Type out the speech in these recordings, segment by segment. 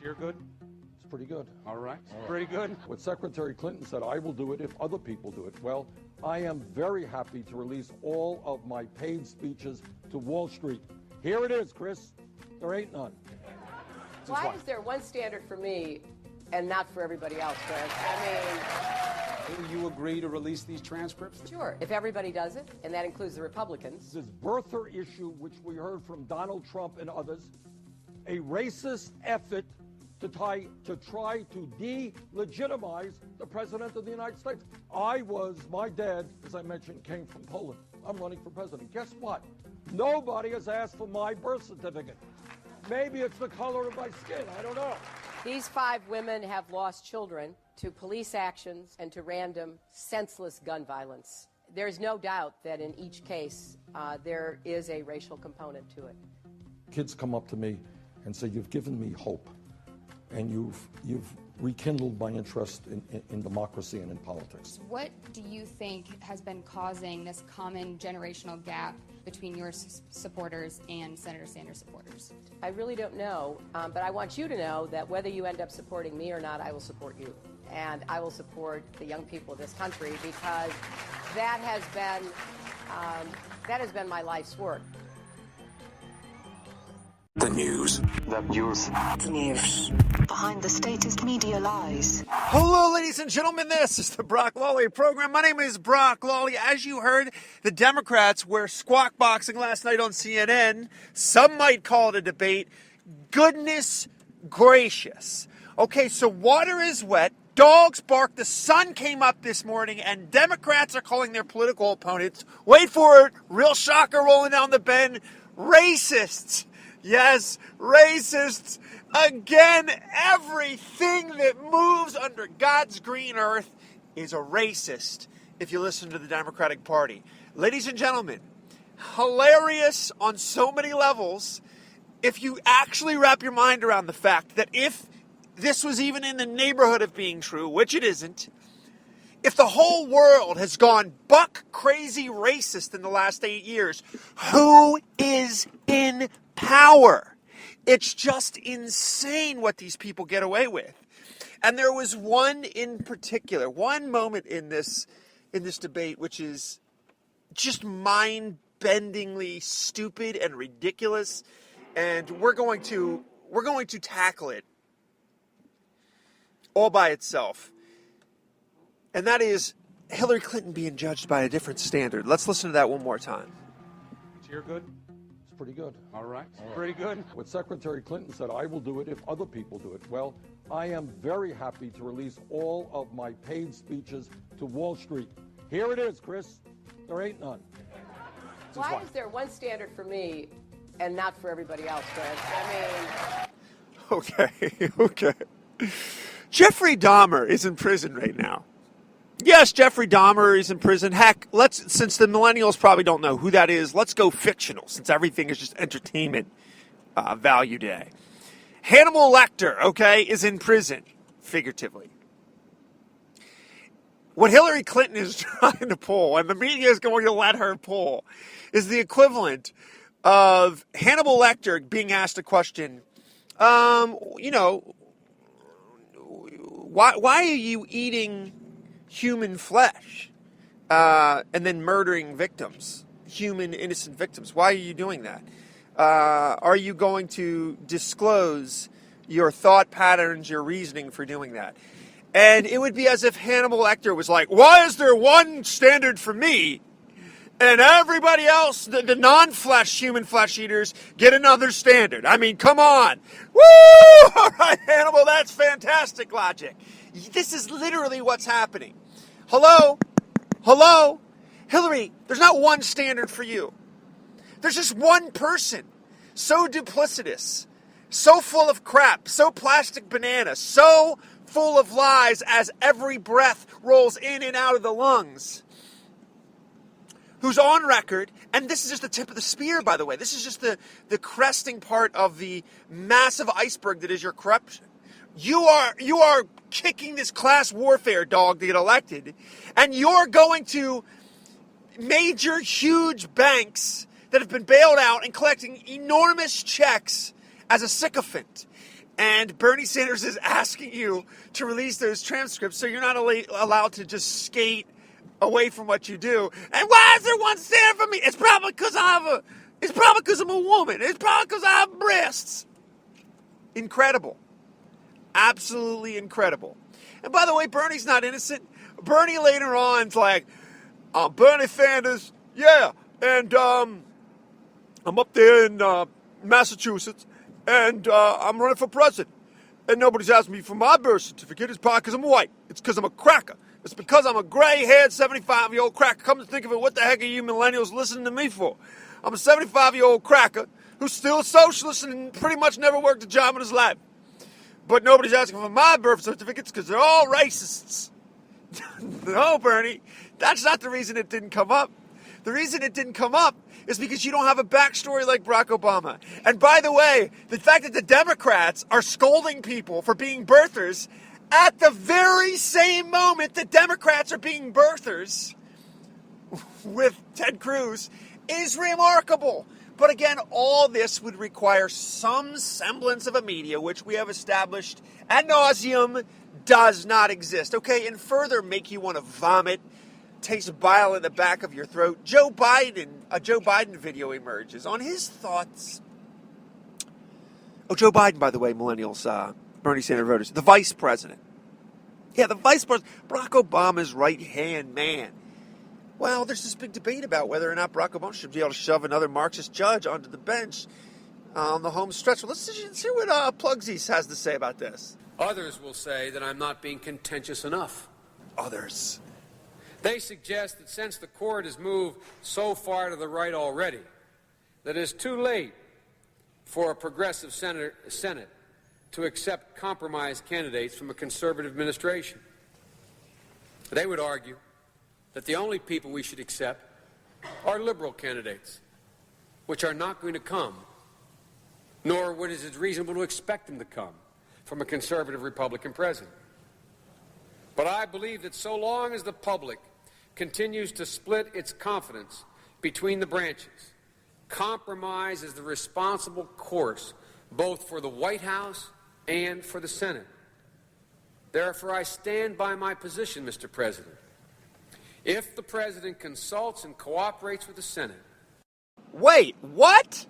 You're good? It's pretty good. All right. Pretty good. What Secretary Clinton said, I will do it if other people do it. Well, I am very happy to release all of my paid speeches to Wall Street. Here it is, Chris. There ain't none. Why is there one standard for me and not for everybody else, Chris? I Will you agree to release these transcripts? mean, sure, if everybody does it, and that includes the Republicans. This birther issue, which we heard from Donald Trump and others, a racist effort to try to delegitimize the President of the United States. My dad, as I mentioned, came from Poland. I'm running for president. Guess what? Nobody has asked for my birth certificate. Maybe it's the color of my skin. I don't know. These 5 women have lost children to police actions and to random, senseless gun violence. There's no doubt that in each case, there is a racial component to it. Kids come up to me and say, you've given me hope, and you've rekindled my interest in democracy and in politics. What do you think has been causing this common generational gap between your supporters and Senator Sanders supporters? I really don't know, but I want you to know that whether you end up supporting me or not, I will support you. And I will support the young people of this country because that has been my life's work. The news. The news. The news. Behind the statist media lies. Hello, ladies and gentlemen. This is the Brock Lawley program. My name is Brock Lawley. As you heard, the Democrats were squawk boxing last night on CNN. Some might call it a debate. Goodness gracious. Okay, so water is wet. Dogs bark. The sun came up this morning, and Democrats are calling their political opponents, wait for it, real shocker rolling down the bend, racists. Yes, racists. Again, everything that moves under God's green earth is a racist if you listen to the Democratic Party. Ladies and gentlemen, hilarious on so many levels if you actually wrap your mind around the fact that if this was even in the neighborhood of being true, which it isn't, if the whole world has gone buck crazy racist in the last 8 years, who is in power? It's just insane what these people get away with. And there was one in particular, one moment in this debate, which is just mind-bendingly stupid and ridiculous. And we're going to tackle it all by itself. And that is Hillary Clinton being judged by a different standard. Let's listen to that one more time. You're good? It's pretty good. All right. Pretty good. What Secretary Clinton said, I will do it if other people do it. Well, I am very happy to release all of my paid speeches to Wall Street. Here it is, Chris. There ain't none. Why is there one standard for me and not for everybody else, Chris? I mean... Okay. Jeffrey Dahmer is in prison right now. Yes, Jeffrey Dahmer is in prison. Heck, since the millennials probably don't know who that is, let's go fictional, since everything is just entertainment value today. Hannibal Lecter, okay, is in prison, figuratively. What Hillary Clinton is trying to pull, and the media is going to let her pull, is the equivalent of Hannibal Lecter being asked a question, why are you eating human flesh and then murdering victims, human innocent victims? Why are you doing that? Are you going to disclose your thought patterns, your reasoning for doing that? And it would be as if Hannibal Lecter was like, why is there one standard for me and everybody else, the non-flesh, human flesh eaters, get another standard? I mean, come on. Woo! All right, Hannibal, that's fantastic logic. This is literally what's happening. Hello? Hillary, there's not one standard for you. There's just one person. So duplicitous, so full of crap, so plastic banana, so full of lies as every breath rolls in and out of the lungs, who's on record, and this is just the tip of the spear, by the way. This is just the cresting part of the massive iceberg that is your corruption. You are kicking this class warfare dog to get elected, and you're going to major, huge banks that have been bailed out and collecting enormous checks as a sycophant. And Bernie Sanders is asking you to release those transcripts so you're not allowed to just skate away from what you do. And why is there one standing for me? It's probably because I'm a woman. It's probably because I have breasts. Incredible. Absolutely incredible. And by the way, Bernie's not innocent. Bernie later on is like, I'm Bernie Sanders, yeah, and I'm up there in Massachusetts, and I'm running for president. And nobody's asking me for my birth certificate. It's probably because I'm white. It's because I'm a cracker. It's because I'm a gray-haired 75-year-old cracker. Come to think of it, what the heck are you millennials listening to me for? I'm a 75-year-old cracker who's still a socialist and pretty much never worked a job in his life. But nobody's asking for my birth certificates because they're all racists. No, Bernie, that's not the reason it didn't come up. The reason it didn't come up is because you don't have a backstory like Barack Obama. And by the way, the fact that the Democrats are scolding people for being birthers at the very same moment the Democrats are being birthers with Ted Cruz is remarkable. But again, all this would require some semblance of a media, which we have established ad nauseum does not exist. Okay, and further make you want to vomit, taste bile in the back of your throat. A Joe Biden video emerges on his thoughts. Oh, Joe Biden, by the way, millennials, Bernie Sanders voters, the vice president. Yeah, the vice president, Barack Obama's right-hand man. Well, there's this big debate about whether or not Barack Obama should be able to shove another Marxist judge onto the bench on the home stretch. Well, let's see what Plugsies has to say about this. Others will say that I'm not being contentious enough. Others. They suggest that since the court has moved so far to the right already, that it's too late for a progressive Senate to accept compromise candidates from a conservative administration. They would argue that the only people we should accept are liberal candidates, which are not going to come, nor would it is reasonable to expect them to come from a conservative Republican president. But I believe that so long as the public continues to split its confidence between the branches, compromise is the responsible course both for the White House and for the Senate. Therefore, I stand by my position, Mr. President. If the President consults and cooperates with the Senate. Wait, what?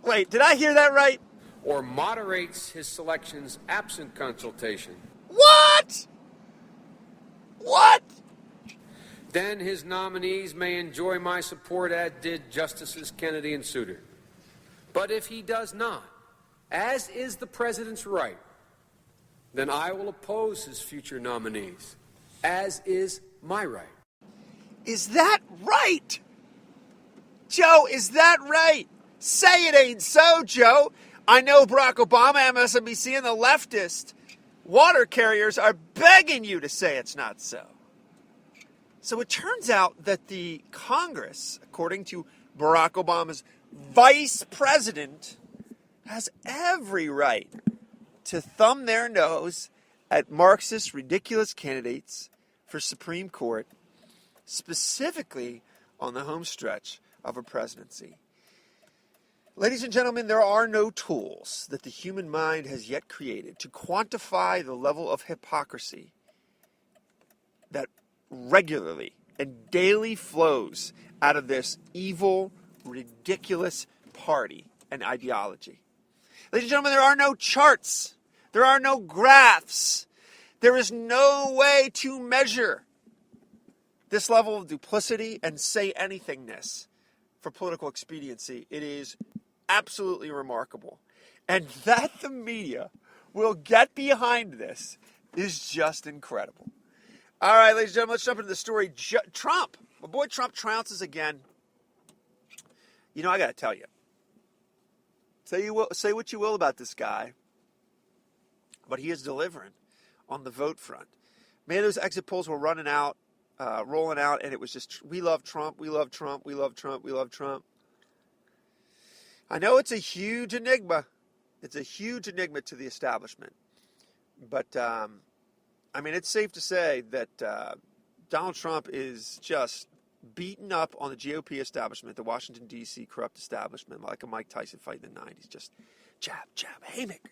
Wait, did I hear that right? Or moderates his selections absent consultation. What? What? Then his nominees may enjoy my support, as did Justices Kennedy and Souter. But if he does not, as is the President's right, then I will oppose his future nominees, as is my right. Is that right? Joe, is that right? Say it ain't so, Joe. I know Barack Obama, MSNBC, and the leftist water carriers are begging you to say it's not so. So it turns out that the Congress, according to Barack Obama's vice president, has every right to thumb their nose at Marxist, ridiculous candidates for Supreme Court, specifically on the home stretch of a presidency. Ladies and gentlemen, there are no tools that the human mind has yet created to quantify the level of hypocrisy that regularly and daily flows out of this evil, ridiculous party and ideology. Ladies and gentlemen, there are no charts. There are no graphs. There is no way to measure this level of duplicity and say anythingness for political expediency. It is absolutely remarkable. And that the media will get behind this is just incredible. All right, ladies and gentlemen, let's jump into the story. Trump, my boy Trump trounces again. You know, I got to tell you. Say what you will about this guy, but he is delivering on the vote front. Man, those exit polls were rolling out, and it was just, we love Trump, we love Trump, we love Trump, we love Trump. I know it's a huge enigma. It's a huge enigma to the establishment. But, I mean, it's safe to say that Donald Trump is just beaten up on the GOP establishment, the Washington, D.C. corrupt establishment, like a Mike Tyson fight in the 90s. Just jab, jab, haymaker,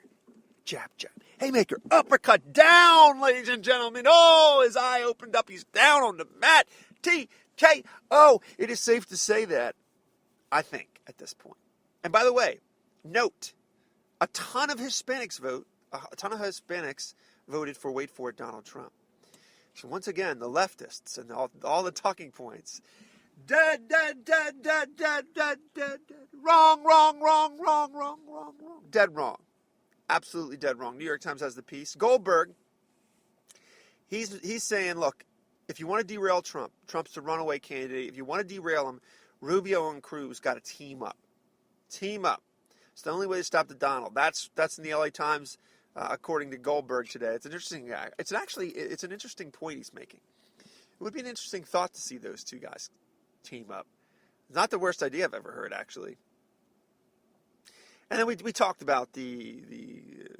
jab, jab, haymaker, uppercut, down, ladies and gentlemen. Oh, his eye opened up. He's down on the mat. TKO. It is safe to say that, I think, at this point. And by the way, note, a ton of Hispanics voted for, wait for it, Donald Trump. So once again, the leftists and all the talking points. Dead. Wrong. Dead wrong. Absolutely dead wrong. New York Times has the piece. Goldberg, he's saying, look, if you want to derail Trump, Trump's the runaway candidate. If you want to derail him, Rubio and Cruz got to team up. Team up. It's the only way to stop the Donald. That's in the LA Times. According to Goldberg today. It's an interesting. It's an interesting point he's making. It would be an interesting thought to see those two guys team up. Not the worst idea I've ever heard, actually. And then we talked about the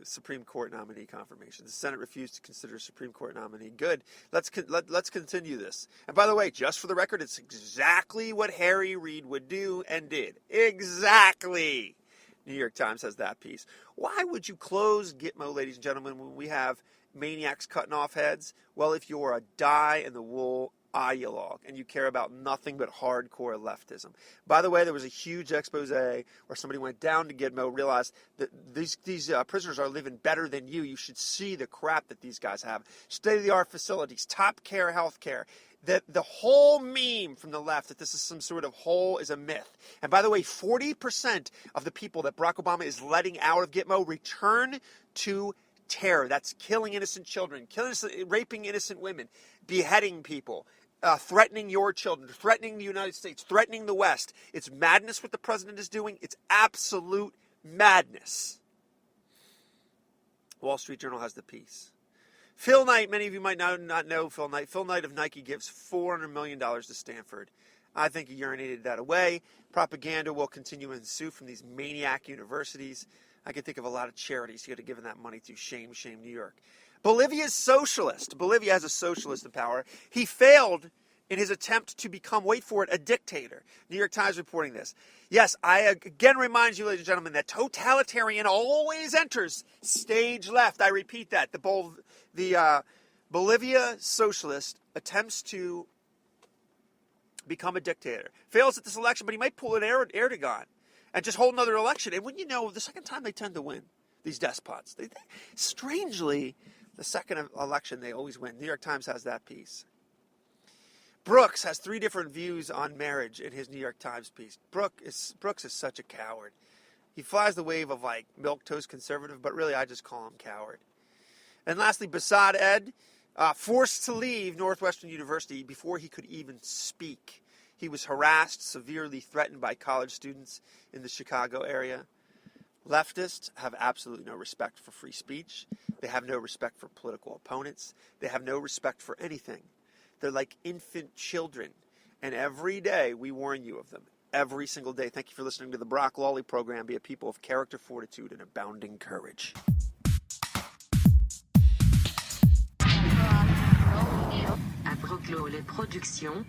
Supreme Court nominee confirmation. The Senate refused to consider a Supreme Court nominee. Good. Let's continue this. And by the way, just for the record, it's exactly what Harry Reid would do and did. Exactly. New York Times has that piece. Why would you close Gitmo, ladies and gentlemen, when we have maniacs cutting off heads? Well, if you're a die-in-the-wool ideologue and you care about nothing but hardcore leftism. By the way, there was a huge expose where somebody went down to Gitmo, realized that these prisoners are living better than you. You should see the crap that these guys have. State-of-the-art facilities, top care, health care. The whole meme from the left that this is some sort of hole is a myth. And by the way, 40% of the people that Barack Obama is letting out of Gitmo return to terror. That's killing innocent children, raping innocent women, beheading people, threatening your children, threatening the United States, threatening the West. It's madness what the president is doing. It's absolute madness. Wall Street Journal has the piece. Phil Knight, many of you might not know Phil Knight. Phil Knight of Nike gives $400 million to Stanford. I think he urinated that away. Propaganda will continue to ensue from these maniac universities. I can think of a lot of charities he could have given that money to. Shame, New York. Bolivia's socialist. Bolivia has a socialist in power. He failed in his attempt to become, wait for it, a dictator. New York Times reporting this. Yes, I again remind you, ladies and gentlemen, that totalitarian always enters stage left. I repeat that. The Bolivia socialist attempts to become a dictator. Fails at this election, but he might pull an Erdogan and just hold another election. And when you know, the second time they tend to win, these despots. Strangely, the second election, they always win. New York Times has that piece. Brooks has 3 different views on marriage in his New York Times piece. Brooks is such a coward. He flies the wave of like milquetoast conservative, but really I just call him coward. And lastly, Basad Ed, forced to leave Northwestern University before he could even speak. He was harassed, severely threatened by college students in the Chicago area. Leftists have absolutely no respect for free speech. They have no respect for political opponents. They have no respect for anything. They're like infant children. And every day we warn you of them. Every single day. Thank you for listening to the Brock Lawley program. Be a people of character, fortitude, and abounding courage. À Brock Lawley Productions.